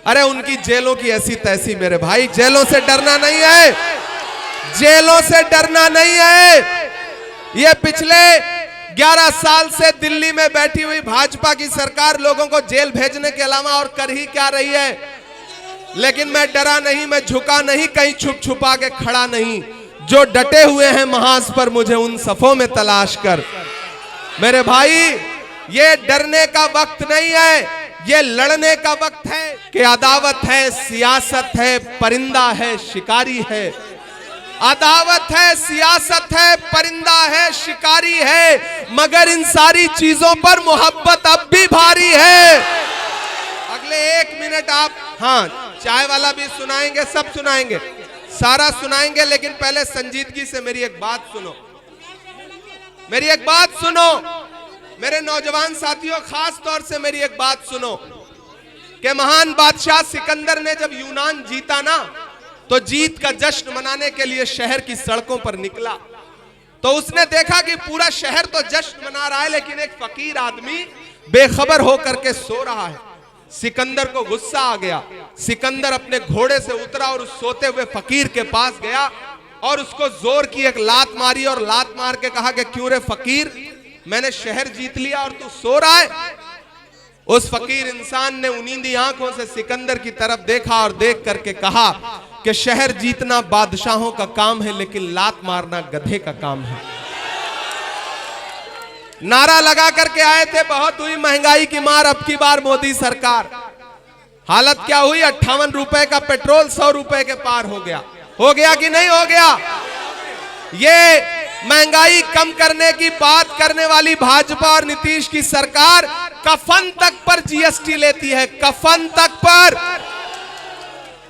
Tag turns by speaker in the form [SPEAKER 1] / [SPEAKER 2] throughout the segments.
[SPEAKER 1] अरे उनकी जेलों की ऐसी तैसी मेरे भाई, जेलों से डरना नहीं है, जेलों से डरना नहीं है। ये पिछले 11 साल से दिल्ली में बैठी हुई भाजपा की सरकार लोगों को जेल भेजने के अलावा और कर ही क्या रही है। लेकिन मैं डरा नहीं, मैं झुका नहीं, कहीं छुप छुपा के खड़ा नहीं। जो डटे हुए हैं महाज पर, मुझे उन सफों में तलाश कर। मेरे भाई, ये डरने का वक्त नहीं है, ये लड़ने का वक्त है कि अदावत है, सियासत है, परिंदा है, शिकारी है। अदावत है, सियासत है, परिंदा है, शिकारी है, मगर इन सारी चीजों पर मोहब्बत अब भी भारी है। अगले 1 मिनट आप, हाँ, चाय वाला भी सुनाएंगे, सब सुनाएंगे, सारा सुनाएंगे, लेकिन पहले संजीदगी से मेरी एक बात सुनो, मेरी एक बात सुनो, मेरे नौजवान साथियों, खास तौर से मेरी एक बात सुनो कि महान बादशाह सिकंदर ने जब यूनान जीता ना, तो जीत का जश्न मनाने के लिए शहर की सड़कों पर निकला। तो उसने देखा कि पूरा शहर तो जश्न मना रहा है, लेकिन एक फकीर आदमी बेखबर होकर के सो रहा है। सिकंदर को गुस्सा आ गया। सिकंदर अपने घोड़े से उतरा और उस सोते हुए फकीर के पास गया और उसको जोर की एक लात मारी और लात मार के कहा कि क्यों रे फकीर, मैंने शहर जीत लिया और तू सो रहा है। उस फकीर इंसान ने उनींदी आंखों से सिकंदर की तरफ देखा और देख करके कहा कि शहर जीतना बादशाहों का काम है, लेकिन लात मारना गधे का काम है। नारा लगा करके आए थे, बहुत हुई महंगाई की मार, अब की बार मोदी सरकार। हालत क्या हुई, 58 रुपए का पेट्रोल 100 रुपए के पार हो गया कि नहीं हो गया। ये महंगाई कम करने की बात करने वाली भाजपा और नीतीश की सरकार कफन तक पर जीएसटी लेती है, कफन तक पर।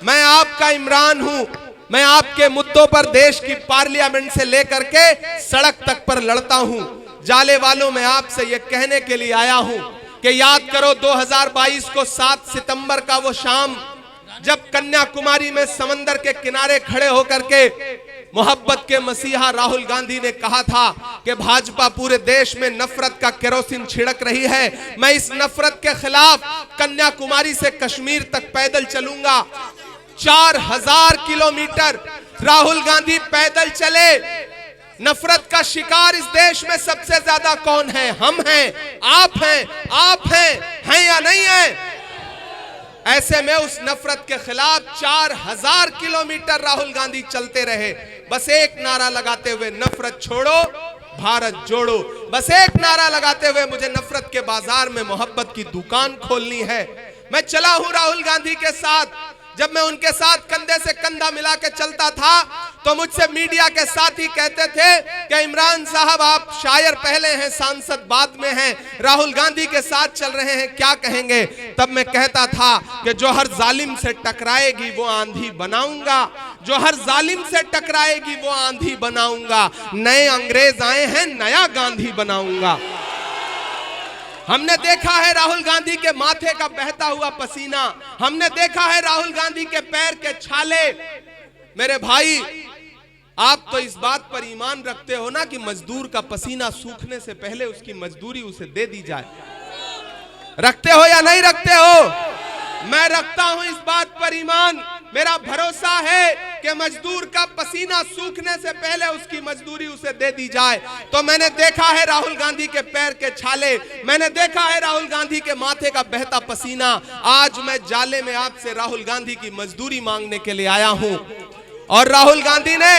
[SPEAKER 1] मैं आपका इमरान हूं, मैं आपके मुद्दों पर देश की पार्लियामेंट से लेकर के सड़क तक पर लड़ता हूं। जाले वालों, मैं आपसे यह कहने के लिए आया हूं कि याद करो 2022 को 7 सितंबर का वो शाम, जब कन्याकुमारी में समंदर के किनारे खड़े होकर के मोहब्बत के मसीहा राहुल गांधी ने कहा था कि भाजपा पूरे देश में नफरत का केरोसिन छिड़क रही है, मैं इस नफरत के खिलाफ कन्याकुमारी से कश्मीर तक पैदल चलूंगा। 4000 किलोमीटर राहुल गांधी पैदल चले। नफरत का शिकार इस देश में सबसे ज्यादा कौन है? हम हैं, आप हैं या नहीं है? ऐसे में उस नफरत के खिलाफ 4000 किलोमीटर राहुल गांधी चलते रहे, बस एक नारा लगाते हुए, नफरत छोड़ो भारत जोड़ो। बस एक नारा लगाते हुए, मुझे नफरत के बाजार में मोहब्बत की दुकान खोलनी है। मैं चला हूं राहुल गांधी के साथ। जब मैं उनके साथ कंधे से कंधा मिला के चलता था तो मुझसे मीडिया के साथी कहते थे कि इमरान साहब आप शायर पहले हैं, सांसद बाद में हैं, राहुल गांधी के साथ चल रहे हैं, क्या कहेंगे? तब मैं कहता था कि जो हर जालिम से टकराएगी वो आंधी बनाऊंगा, जो हर जालिम से टकराएगी वो आंधी बनाऊंगा। नए अंग्रेज आए हैं, नया गांधी बनाऊंगा। हमने देखा है राहुल गांधी के माथे का बहता हुआ पसीना, हमने देखा है राहुल गांधी के पैर के छाले। मेरे भाई, आप तो इस बात पर ईमान रखते हो ना कि मजदूर का पसीना सूखने से पहले उसकी मजदूरी उसे दे दी जाए। रखते हो या नहीं रखते हो? मैं रखता हूं इस बात पर ईमान। मेरा भरोसा है कि मजदूर का पसीना सूखने से पहले उसकी मजदूरी उसे दे दी जाए। तो मैंने देखा है राहुल गांधी के पैर के छाले, मैंने देखा है राहुल गांधी के माथे का बहता पसीना। आज मैं जाले में आपसे राहुल गांधी की मजदूरी मांगने के लिए आया हूं। और राहुल गांधी ने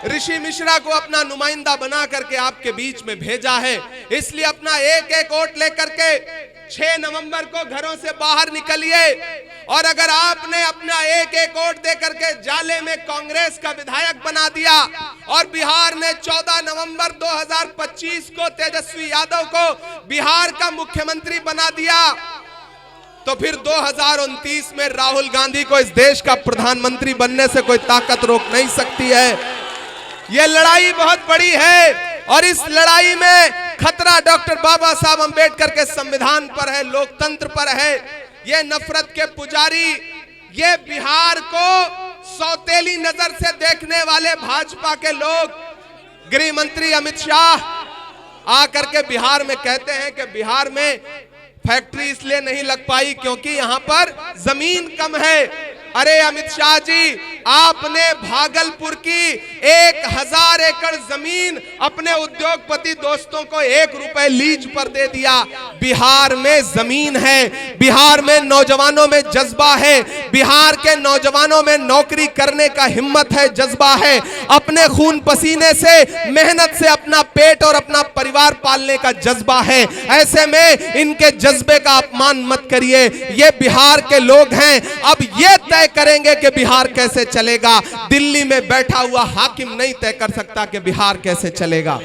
[SPEAKER 1] ऋषि मिश्रा को अपना नुमाइंदा बना करके आपके बीच में भेजा है। इसलिए अपना एक एक वोट लेकर के 6 नवंबर को घरों से बाहर निकलिए। और अगर आपने अपना एक एक वोट दे करके जाले में कांग्रेस का विधायक बना दिया और बिहार ने 14 नवंबर 2025 को तेजस्वी यादव को बिहार का मुख्यमंत्री बना दिया, तो फिर 2029 में राहुल गांधी को इस देश का प्रधानमंत्री बनने से कोई ताकत रोक नहीं सकती है। यह लड़ाई बहुत बड़ी है और इस लड़ाई में खतरा डॉक्टर बाबा साहब अंबेडकर के संविधान पर है, लोकतंत्र पर है। ये नफरत के पुजारी, ये बिहार को सौतेली नजर से देखने वाले भाजपा के लोग, गृह मंत्री अमित शाह आकर के बिहार में कहते हैं कि बिहार में फैक्ट्री इसलिए नहीं लग पाई क्योंकि यहां पर जमीन कम है। अरे अमित शाह जी, आपने भागलपुर की 1000 एकड़ जमीन अपने उद्योगपति दोस्तों को 1 रुपए लीज पर दे दिया। बिहार में जमीन है, बिहार में नौजवानों में जज्बा है, बिहार के नौजवानों में नौकरी करने का हिम्मत है, जज्बा है, अपने खून पसीने से मेहनत से अपना पेट और अपना परिवार पालने का जज्बा है। ऐसे में इनके जज्बे का अपमान मत करिए। ये बिहार के लोग हैं, अब ये तय करेंगे कि बिहार कैसे चलेगा। दिल्ली में बैठा हुआ हाकिम नहीं तय कर सकता कि बिहार कैसे चलेगा।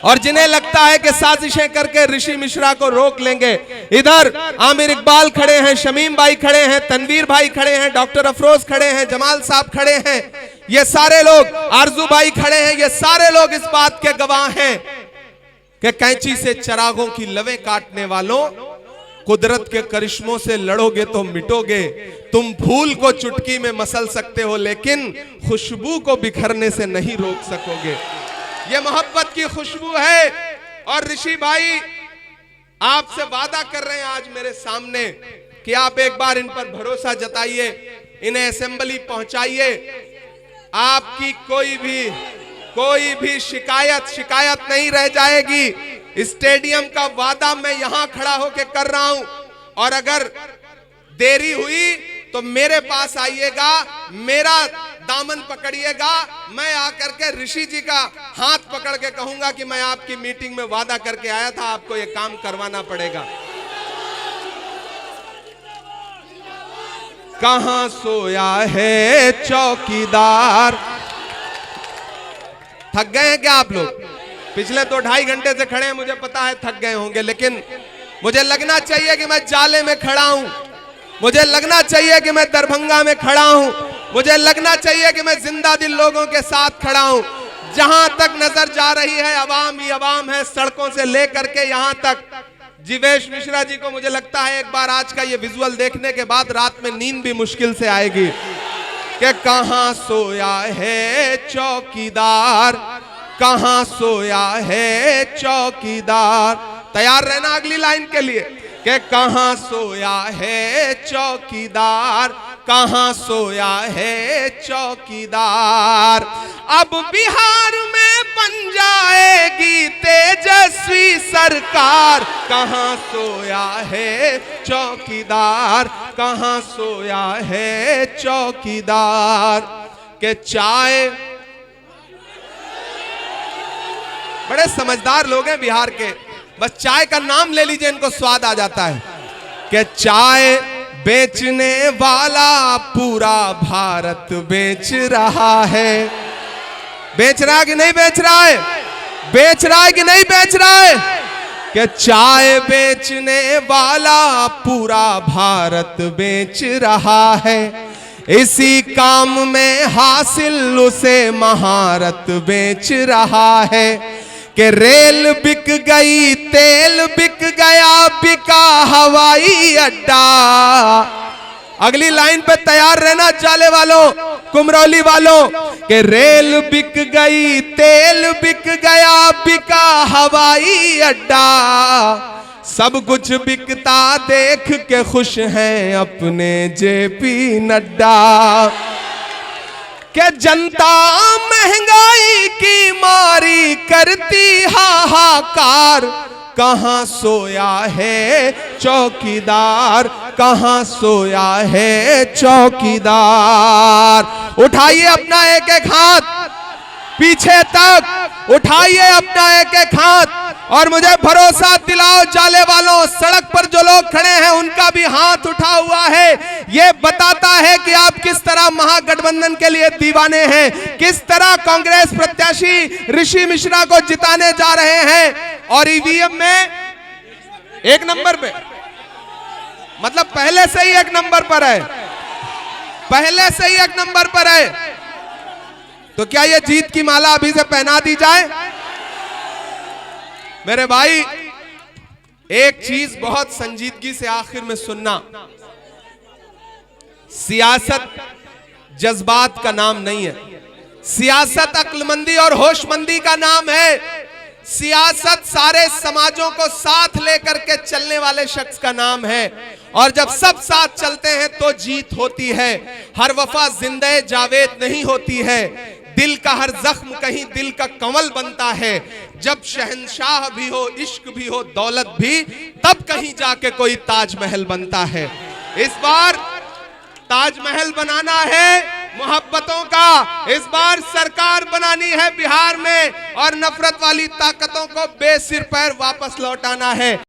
[SPEAKER 1] और जिन्हें लगता है कि साजिशें करके ऋषि मिश्रा को रोक लेंगे, इधर आमिर इकबाल खड़े हैं, शमीम भाई खड़े हैं, तनवीर भाई खड़े हैं, डॉक्टर अफरोज खड़े हैं, जमाल साहब खड़े हैं, ये सारे लोग, आरजू भाई खड़े हैं, ये सारे लोग इस बात के गवाह हैं कि कैंची से चरागों की लवें काटने वालों, कुदरत के करिश्मों से लड़ोगे तो मिटोगे। तुम फूल को चुटकी में मसल सकते हो लेकिन खुशबू को बिखरने से नहीं रोक सकोगे। ये मोहब्बत की खुशबू है। और ऋषि भाई आपसे वादा कर रहे हैं आज मेरे सामने कि आप एक बार इन पर भरोसा जताइए, इन्हें असेंबली पहुंचाइए। आपकी कोई भी शिकायत नहीं रह जाएगी। स्टेडियम का वादा मैं यहां खड़ा होकर कर रहा हूं, और अगर देरी हुई तो मेरे पास आइएगा, मेरा दामन पकड़िएगा, मैं आकर के ऋषि जी का हाथ पकड़ के कहूंगा कि मैं आपकी मीटिंग में वादा करके आया था, आपको यह काम करवाना पड़ेगा। कहां सोया है चौकीदार। थक गए हैं क्या आप लोग? पिछले 2-2.5 घंटे से खड़े हैं, मुझे पता है थक गए होंगे, लेकिन मुझे लगना चाहिए कि मैं जाले में खड़ा हूं, मुझे लगना चाहिए कि मैं दरभंगा में खड़ा हूं, मुझे लगना चाहिए कि मैं जिंदा दिल लोगों के साथ खड़ा हूं। जहां तक नजर जा रही है अवाम ही अवाम है, सड़कों से लेकर के यहां तक। जीवेश मिश्रा जी को मुझे लगता है एक बार आज का ये विजुअल देखने के बाद रात में नींद भी मुश्किल से आएगी कि कहां सोया है चौकीदार, कहां सोया है चौकीदार। तैयार रहना अगली लाइन के लिए कि कहां सोया है चौकीदार, कहां सोया है चौकीदार। अब बिहार में बन जाएगी तेजस्वी सरकार, कहां सोया है चौकीदार, कहां सोया है चौकीदार। के चाय, बड़े समझदार लोग हैं बिहार के, बस चाय का नाम ले लीजिए इनको स्वाद आ जाता है। कि चाय बेचने वाला पूरा भारत बेच रहा है। बेच रहा है कि नहीं बेच रहा है? बेच रहा है कि नहीं बेच रहा है? कि चाय बेचने वाला पूरा भारत बेच रहा है। इसी काम में हासिल उसे महारत बेच रहा है। कि रेल बिक गई, तेल बिक गया, बिका हवाई अड्डा। अगली लाइन पे तैयार रहना जाले वालों, कुमरौली वालों। कि रेल बिक गई, तेल बिक गया, बिका हवाई अड्डा। सब कुछ बिकता देख के खुश हैं अपने जेपी नड्डा। कि जनता महंगाई की मारी करती हाहाकार, कहां सोया है चौकीदार, कहां सोया है चौकीदार। उठाइए अपना एक एक हाथ पीछे तक, उठाइए अपना एक एक हाथ और मुझे भरोसा दिलाओ जाले वालों, सड़क पर जो लोग खड़े हैं उनका भी हाथ उठा हुआ है। ये बताता है कि आप किस तरह महागठबंधन के लिए दीवाने हैं, किस तरह कांग्रेस प्रत्याशी ऋषि मिश्रा को जिताने जा रहे हैं। और ईवीएम में 1 नंबर पे, मतलब पहले से ही 1 नंबर पर है, पहले से ही 1 नंबर पर है। तो क्या ये जीत की माला अभी से पहना दी जाए? मेरे भाई, एक चीज बहुत संजीदगी से आखिर में सुनना, सियासत जज्बात का नाम नहीं है, सियासत अक्लमंदी और होशमंदी का नाम है। सियासत सारे समाजों को साथ लेकर के चलने वाले शख्स का नाम है, और जब सब साथ चलते हैं तो जीत होती है। हर वफा जिंदे जावेद नहीं होती है, दिल का हर जख्म कहीं दिल का कंवल बनता है। जब शहंशाह भी हो, इश्क भी हो, दौलत भी, तब कहीं जाके कोई ताजमहल बनता है। इस बार ताजमहल बनाना है मोहब्बतों का, इस बार सरकार बनानी है बिहार में, और नफरत वाली ताकतों को बेसिर पैर वापस लौटाना है।